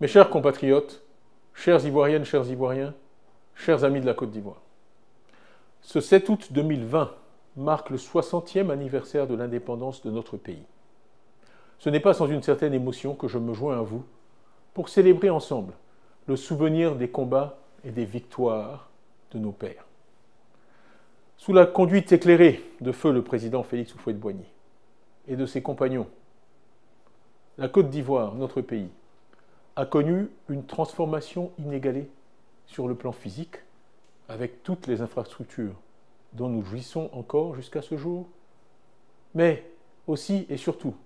Mes chers compatriotes, chères Ivoiriennes, chers Ivoiriens, chers amis de la Côte d'Ivoire, ce 7 août 2020 marque le 60e anniversaire de l'indépendance de notre pays. Ce n'est pas sans une certaine émotion que je me joins à vous pour célébrer ensemble le souvenir des combats et des victoires de nos pères. Sous la conduite éclairée de feu le président Félix Houphouët-Boigny et de ses compagnons, la Côte d'Ivoire, notre pays, a connu une transformation inégalée sur le plan physique, avec toutes les infrastructures dont nous jouissons encore jusqu'à ce jour, mais aussi et surtout,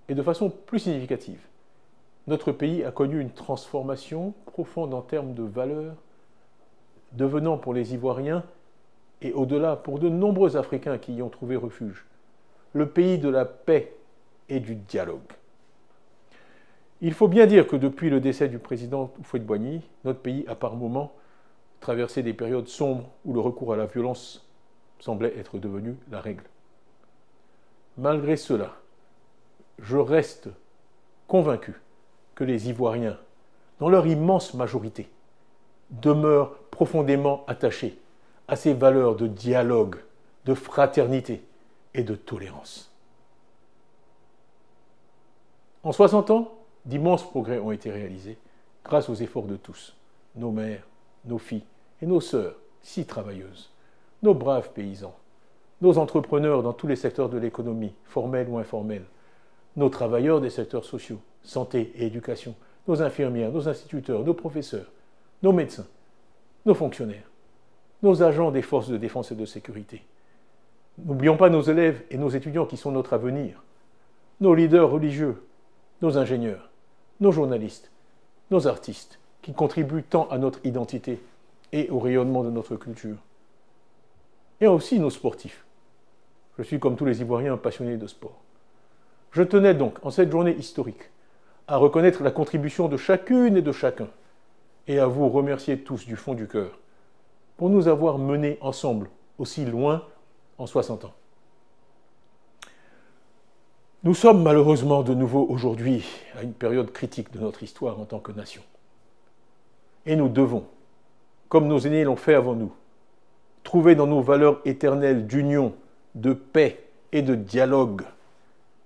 et de façon plus significative, notre pays a connu une transformation profonde en termes de valeurs, devenant pour les Ivoiriens, et au-delà pour de nombreux Africains qui y ont trouvé refuge, le pays de la paix et du dialogue. Il faut bien dire que depuis le décès du président Houphouët-Boigny, notre pays a par moments traversé des périodes sombres où le recours à la violence semblait être devenu la règle. Malgré cela, je reste convaincu que les Ivoiriens, dans leur immense majorité, demeurent profondément attachés à ces valeurs de dialogue, de fraternité et de tolérance. En 60 ans, d'immenses progrès ont été réalisés grâce aux efforts de tous, nos mères, nos filles et nos sœurs, si travailleuses, nos braves paysans, nos entrepreneurs dans tous les secteurs de l'économie, formels ou informels, nos travailleurs des secteurs sociaux, santé et éducation, nos infirmières, nos instituteurs, nos professeurs, nos médecins, nos fonctionnaires, nos agents des forces de défense et de sécurité. N'oublions pas nos élèves et nos étudiants qui sont notre avenir, nos leaders religieux, nos ingénieurs, nos journalistes, nos artistes, qui contribuent tant à notre identité et au rayonnement de notre culture. Et aussi nos sportifs. Je suis comme tous les Ivoiriens passionné de sport. Je tenais donc, en cette journée historique, à reconnaître la contribution de chacune et de chacun, et à vous remercier tous du fond du cœur, pour nous avoir menés ensemble aussi loin en 60 ans. Nous sommes malheureusement de nouveau aujourd'hui à une période critique de notre histoire en tant que nation. Et nous devons, comme nos aînés l'ont fait avant nous, trouver dans nos valeurs éternelles d'union, de paix et de dialogue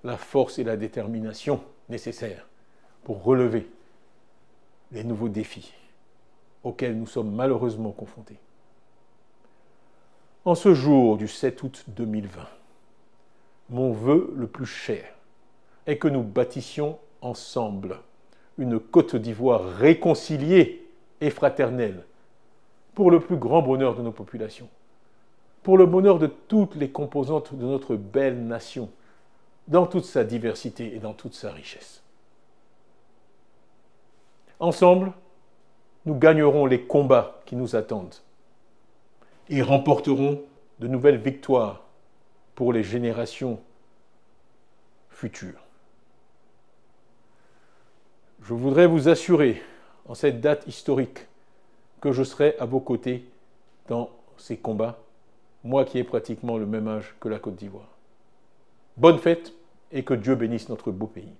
la force et la détermination nécessaires pour relever les nouveaux défis auxquels nous sommes malheureusement confrontés. En ce jour du 7 août 2020, mon vœu le plus cher est que nous bâtissions ensemble une Côte d'Ivoire réconciliée et fraternelle pour le plus grand bonheur de nos populations, pour le bonheur de toutes les composantes de notre belle nation, dans toute sa diversité et dans toute sa richesse. Ensemble, nous gagnerons les combats qui nous attendent et remporterons de nouvelles victoires pour les générations futures. Je voudrais vous assurer, en cette date historique, que je serai à vos côtés dans ces combats, moi qui ai pratiquement le même âge que la Côte d'Ivoire. Bonne fête et que Dieu bénisse notre beau pays.